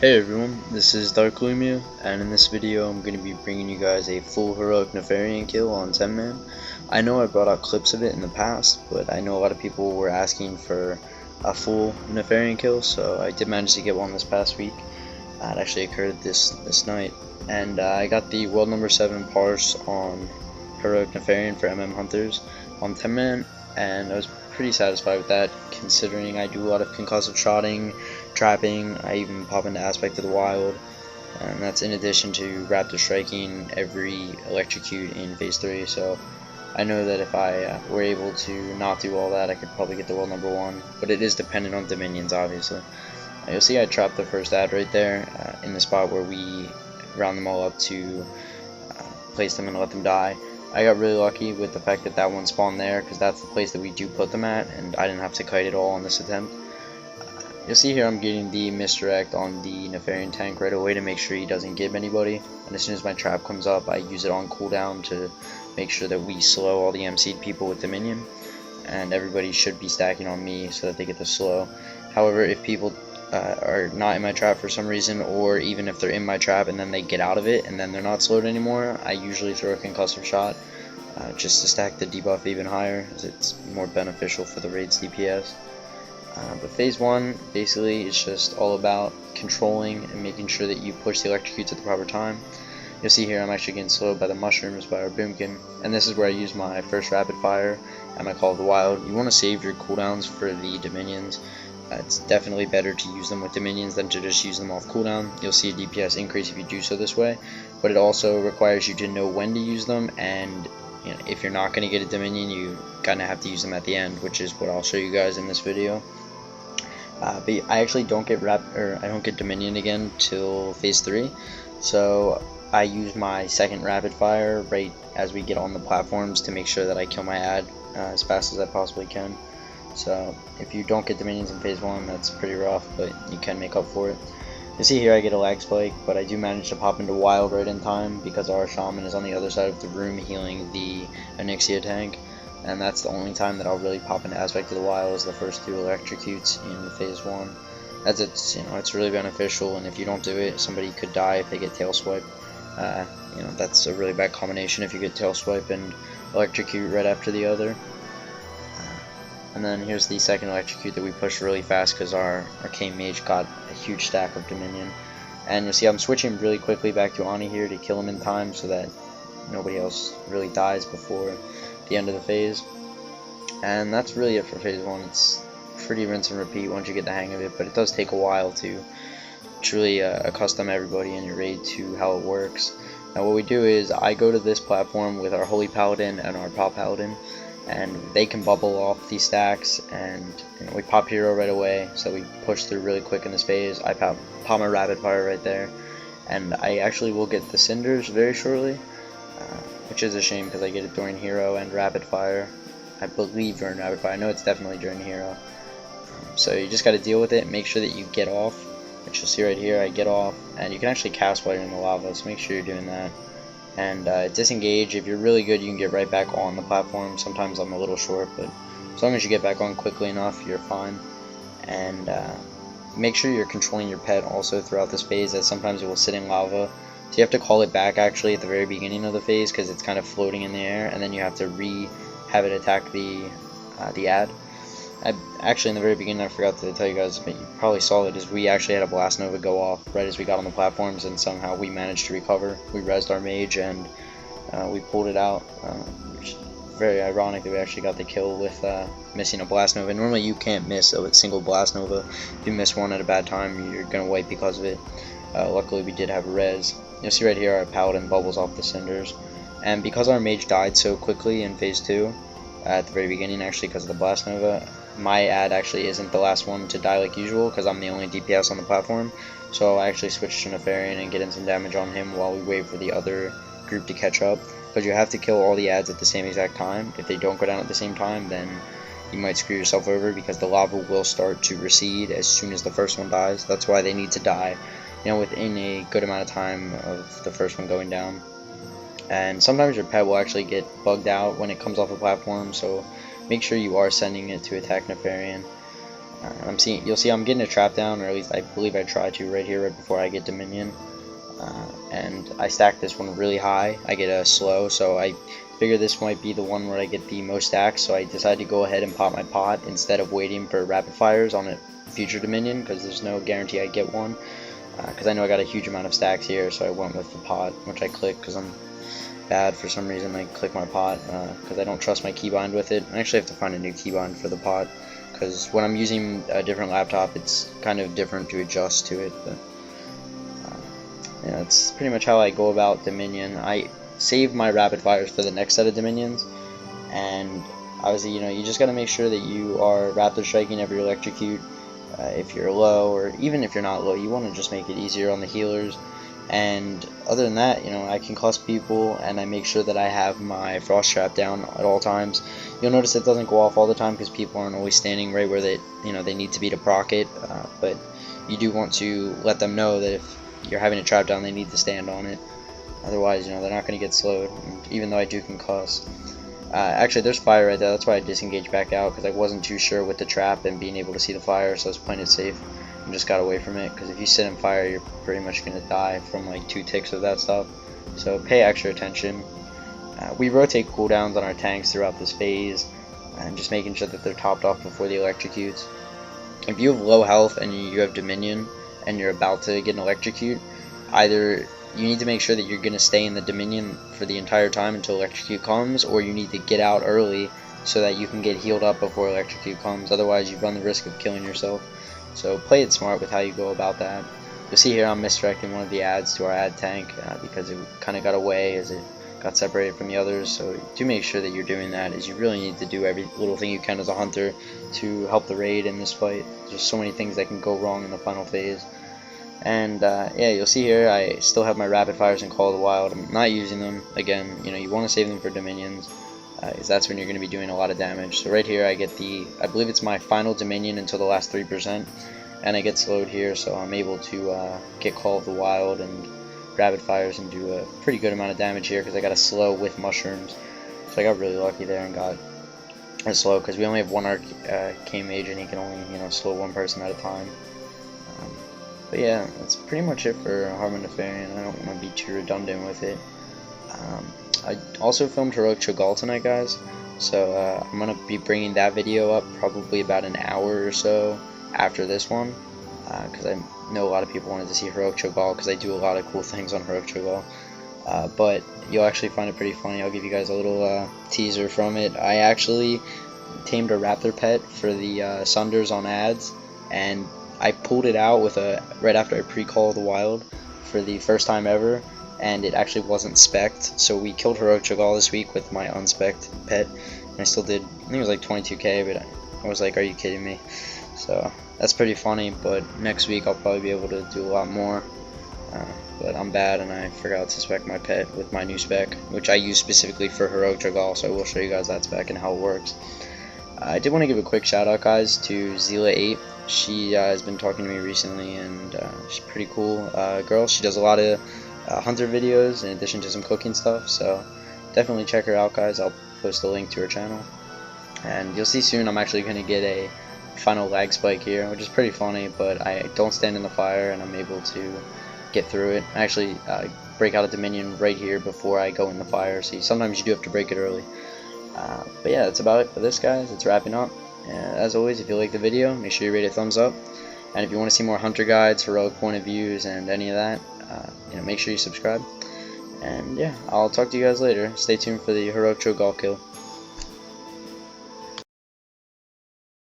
Hey everyone, this is Dark Lumia, and in this video I'm going to be bringing you guys a full Heroic Nefarian kill on 10 man. I know I brought out clips of it in the past, but I know a lot of people were asking for a full Nefarian kill, so I did manage to get one this past week. It actually occurred this night, and I got the world number 7 parse on Heroic Nefarian for Hunters on 10 man, and I was pretty satisfied with that, considering I do a lot of concussive shotting, trapping. I even pop into aspect of the wild, and that's in addition to raptor striking every electrocute in phase 3. So I know that if I were able to not do all that, I could probably get the world number 1, but it is dependent on dominions, obviously. You'll see I trapped the first ad right there in the spot where we round them all up to place them and let them die. I got really lucky with the fact that that one spawned there, because that's the place that we do put them at, and I didn't have to kite it all on this attempt. You'll see here I'm getting the misdirect on the Nefarian tank right away to make sure he doesn't give anybody, and as soon as my trap comes up I use it on cooldown to make sure that we slow all the MC'd people with Dominion, and everybody should be stacking on me so that they get the slow. However, if people are not in my trap for some reason, or even if they're in my trap and then they get out of it and then they're not slowed anymore, I usually throw a concussive shot just to stack the debuff even higher, as it's more beneficial for the raid's DPS. But phase 1 basically is just all about controlling and making sure that you push the electrocutes at the proper time. You'll see here I'm actually getting slowed by the mushrooms by our boomkin, and this is where I use my first rapid fire and my call of the wild. You want to save your cooldowns for the dominions. It's definitely better to use them with dominions than to just use them off cooldown. You'll see a DPS increase if you do so this way, but it also requires you to know when to use them, and if you're not going to get a dominion, you kind of have to use them at the end, which is what I'll show you guys in this video. But I actually don't get I don't get dominion again till phase 3, so I use my second rapid fire right as we get on the platforms to make sure that I kill my ad as fast as I possibly can. So if you don't get dominions in phase 1, that's pretty rough, but you can make up for it. You see here I get a lag spike, but I do manage to pop into wild right in time because our shaman is on the other side of the room healing the Onyxia tank, and that's the only time that I'll really pop into aspect of the wild, is the first 2 electrocutes in phase 1. As it's it's really beneficial, and if you don't do it, somebody could die if they get tail swipe. That's a really bad combination if you get tail swipe and electrocute right after the other. And then here's the second electrocute that we pushed really fast because our arcane mage got a huge stack of dominion. And you'll see I'm switching really quickly back to Ani here to kill him in time so that nobody else really dies before the end of the phase. And that's really it for phase 1. It's pretty rinse and repeat once you get the hang of it, but it does take a while to truly accustom everybody in your raid to how it works. Now what we do is I go to this platform with our Holy Paladin and our Pop Paladin, and they can bubble off these stacks, and we pop hero right away, so we push through really quick in this phase. I pop my rapid fire right there, and I actually will get the cinders very shortly, which is a shame because I get it during hero and rapid fire. I believe during rapid fire. I know it's definitely during hero. So you just got to deal with it. Make sure that you get off, which you'll see right here. I get off, and you can actually cast while you're in the lava, so make sure you're doing that. And disengage. If you're really good, you can get right back on the platform. Sometimes I'm a little short, but as long as you get back on quickly enough, you're fine. And make sure you're controlling your pet also throughout this phase, as sometimes it will sit in lava. So you have to call it back actually at the very beginning of the phase because it's kind of floating in the air, and then you have to have it attack the ad. Actually, in the very beginning, I forgot to tell you guys, but you probably saw it, is we actually had a Blast Nova go off right as we got on the platforms, and somehow we managed to recover. We rezzed our mage, and we pulled it out, which is very ironic that we actually got the kill with missing a Blast Nova. Normally, you can't miss a single Blast Nova. If you miss one at a bad time, you're going to wipe because of it. Luckily, we did have a res. You'll see right here our Paladin bubbles off the cinders, and because our mage died so quickly in phase 2, at the very beginning actually because of the Blast Nova, my ad actually isn't the last one to die like usual because I'm the only DPS on the platform, so I actually switch to Nefarian and get in some damage on him while we wait for the other group to catch up, because you have to kill all the ads at the same exact time. If they don't go down at the same time, then you might screw yourself over because the lava will start to recede as soon as the first one dies. That's why they need to die within a good amount of time of the first one going down. And sometimes your pet will actually get bugged out when it comes off the platform, so make sure you are sending it to attack Nefarian. You'll see I'm getting a trap down, or at least I believe I try to right here, right before I get Dominion. And I stack this one really high. I get a slow, so I figure this might be the one where I get the most stacks, so I decided to go ahead and pop my pot instead of waiting for rapid fires on a future Dominion, because there's no guarantee I get one, because I know I got a huge amount of stacks here, so I went with the pot, which I clicked because I'm bad for some reason. I click my pot because I don't trust my keybind with it. I actually have to find a new keybind for the pot, because when I'm using a different laptop, it's kind of different to adjust to it. But yeah, that's pretty much how I go about Dominion. I save my rapid fires for the next set of Dominions, and obviously, you just got to make sure that you are raptor striking every electrocute. If you're low, or even if you're not low, you want to just make it easier on the healers. And other than that, I can cluster people, and I make sure that I have my frost trap down at all times. You'll notice it doesn't go off all the time because people aren't always standing right where they need to be to proc it, but you do want to let them know that if you're having a trap down, they need to stand on it. Otherwise, they're not going to get slowed, even though I do concuss. Actually, there's fire right there. That's why I disengaged back out, because I wasn't too sure with the trap and being able to see the fire, so I was playing it safe and just got away from it, because if you sit in fire, you're pretty much going to die from like 2 ticks of that stuff. So pay extra attention. We rotate cooldowns on our tanks throughout this phase, and just making sure that they're topped off before the electrocutes. If you have low health and you have Dominion and you're about to get an electrocute, either you need to make sure that you're going to stay in the Dominion for the entire time until electrocute comes, or you need to get out early so that you can get healed up before electrocute comes. Otherwise, you run the risk of killing yourself. So play it smart with how you go about that. You'll see here I'm misdirecting one of the ads to our ad tank because it kind of got away as it got separated from the others. So do make sure that you're doing that, as you really need to do every little thing you can as a hunter to help the raid in this fight. There's so many things that can go wrong in the final phase. And yeah, you'll see here I still have my rapid fires and Call of the Wild. I'm not using them. Again, you want to save them for Dominions, because that's when you're going to be doing a lot of damage. So right here I get I believe it's my final Dominion until the last 3%, and I get slowed here, so I'm able to get Call of the Wild and rapid fires and do a pretty good amount of damage here, because I got a slow with mushrooms. So I got really lucky there and got a slow, because we only have one arcane mage and he can only slow one person at a time. But yeah, that's pretty much it for Heroic Nefarian. I don't want to be too redundant with it. I also filmed Heroic Cho'Gall tonight, guys, so I'm going to be bringing that video up probably about an hour or so after this one, because I know a lot of people wanted to see Heroic Cho'Gall, because I do a lot of cool things on Heroic Cho'Gall. But you'll actually find it pretty funny. I'll give you guys a little teaser from it. I actually tamed a raptor pet for the Sunders on ads, and I pulled it out with right after I pre-Call of the Wild for the first time ever, and it actually wasn't spec'd. So we killed Heroic Cho'Gall this week with my unspec'd pet, and I still did, I think it was like 22k, but I was like, are you kidding me? So that's pretty funny, but next week I'll probably be able to do a lot more. But I'm bad, and I forgot to spec my pet with my new spec, which I use specifically for Heroic Cho'Gall, so I will show you guys that spec and how it works. I did want to give a quick shout out, guys, to Zila8. She has been talking to me recently, and she's a pretty cool girl. She does a lot of hunter videos in addition to some cooking stuff, so definitely check her out, guys. I'll post a link to her channel, and you'll see soon I'm actually going to get a final lag spike here, which is pretty funny, but I don't stand in the fire and I'm able to get through it. I actually break out a Dominion right here before I go in the fire, so sometimes you do have to break it early. But yeah, that's about it for this, guys. It's wrapping up. As always, if you like the video, make sure you rate it a thumbs up, and if you want to see more hunter guides, heroic point of views, and any of that, make sure you subscribe. And yeah, I'll talk to you guys later. Stay tuned for the Heroic Cho'Gall kill.